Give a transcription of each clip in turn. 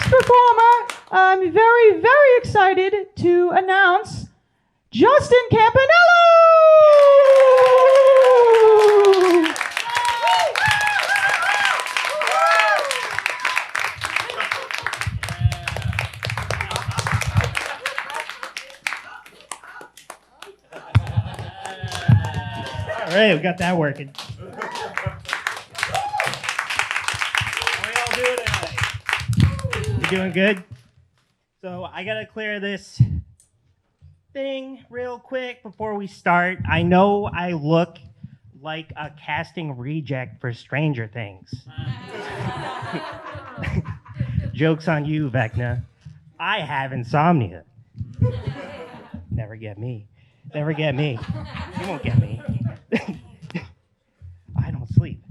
performer, I'm very, very excited to announce Justin Campaniello! All right, we got that working. How are y'all doing tonight? You doing good? So I gotta clear this thing real quick before we start. I know I look like a casting reject for Stranger Things. Joke's on you, Vecna. I have insomnia. Never get me. Never get me. You won't get me. I don't sleep.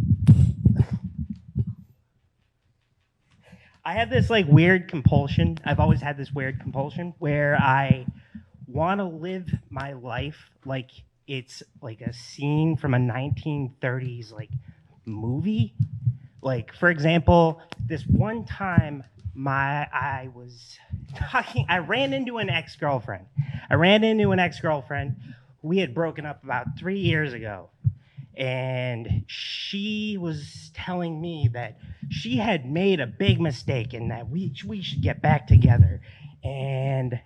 I have this like weird compulsion. I've always had this weird compulsion where I want to live my life like it's like a scene from a 1930s like movie. Like, for example, this one time I ran into an ex-girlfriend. We had broken up about 3 years ago. And she was telling me that she had made a big mistake and that we should get back together. And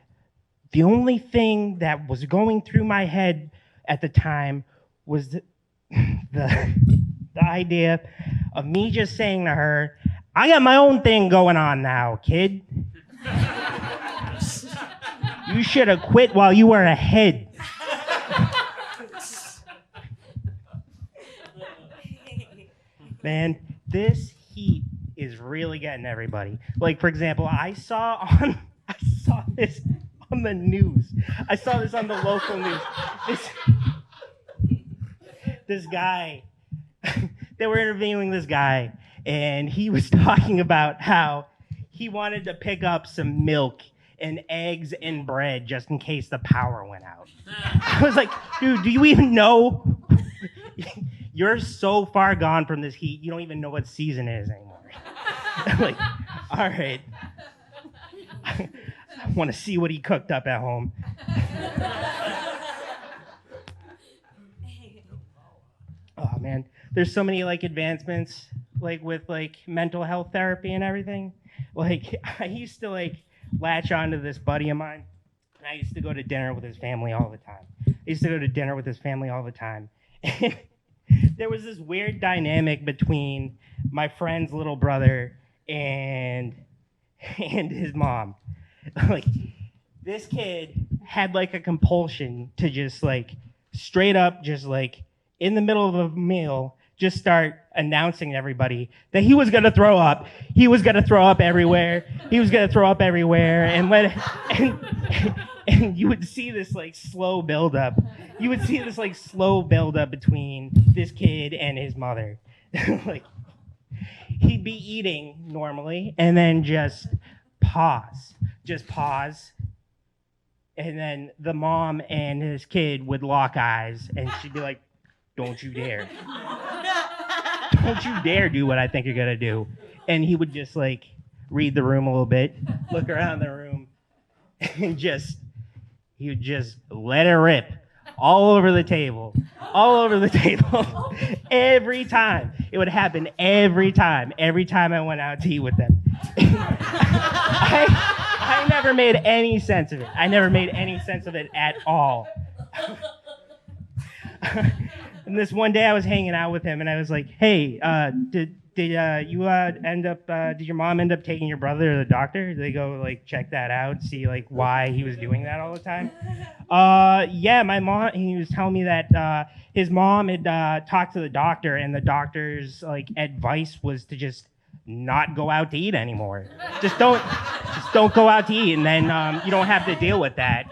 the only thing that was going through my head at the time was the idea of me just saying to her, I got my own thing going on now, kid. You should have quit while you were ahead. Man, this heat is really getting everybody. Like, for example, I saw this on the news. I saw this on the local news. This guy, they were interviewing this guy, and he was talking about how he wanted to pick up some milk and eggs and bread just in case the power went out. I was like, dude, do you even know? You're so far gone from this heat, you don't even know what season it is anymore. I'm like, all right. I want to see what he cooked up at home. Oh, man. There's so many, like, advancements, like, with, like, mental health therapy and everything. Like, I used to, like, latch on to this buddy of mine, and I used to go to dinner with his family all the time. And there was this weird dynamic between my friend's little brother and his mom. Like, this kid had like a compulsion to just like straight up just like in the middle of a meal just start announcing to everybody that he was gonna throw up. He was gonna throw up everywhere. And you would see this like slow buildup. Between this kid and his mother. Like, he'd be eating normally and then just pause. And then the mom and his kid would lock eyes and she'd be like, don't you dare. Don't you dare do what I think you're gonna do. And he would just like read the room a little bit, look around the room, and he would just let it rip all over the table. Every time. It would happen every time I went out to eat with them. I never made any sense of it. At all. And this one day I was hanging out with him and I was like, hey, did your mom end up taking your brother to the doctor? Did they go like check that out, see like why he was doing that all the time? Yeah, my mom, he was telling me that his mom had talked to the doctor and the doctor's like advice was to just not go out to eat anymore. Just don't go out to eat and then you don't have to deal with that.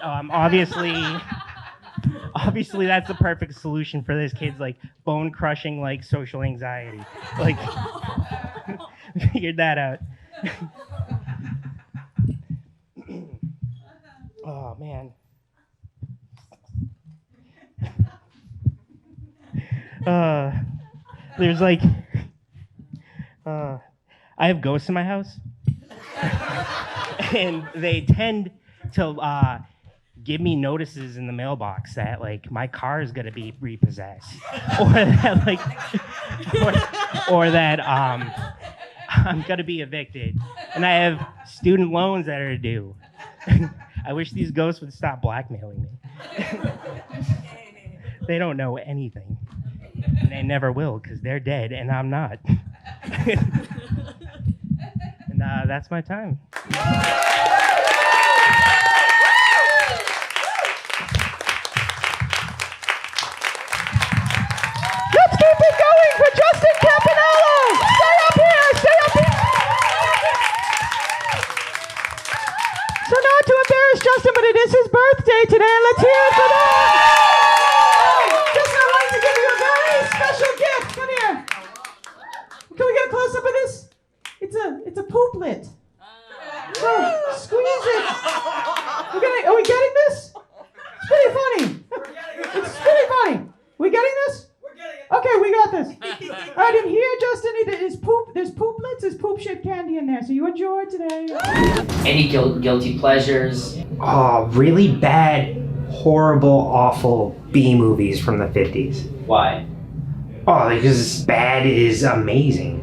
Obviously that's the perfect solution for this kid's like bone crushing like social anxiety. Like figured that out. Oh man. There's like I have ghosts in my house. and they tend to give me notices in the mailbox that like my car is gonna be repossessed, or that or that I'm gonna be evicted, and I have student loans that are due. I wish these ghosts would stop blackmailing me. They don't know anything, and they never will because they're dead and I'm not. And that's my time. Let's keep it going for Justin Campaniello. Stay up here. Stay up here. So not to embarrass Justin, but it is his birthday today. Let's hear it for that. Justin, I'd like to give you a very special gift. Come here. Can we get a close up of this? It's a pooplet. So squeeze it. Are we getting this? It's pretty funny. It's pretty funny. We getting this? We're getting it. Okay, we got this. All right, and here, Justin, there's pooplets, there's poop-shaped candy in there, so you enjoy it today. Any guilty pleasures? Oh, really bad, horrible, awful B movies from the 50s. Why? Oh, because bad is amazing.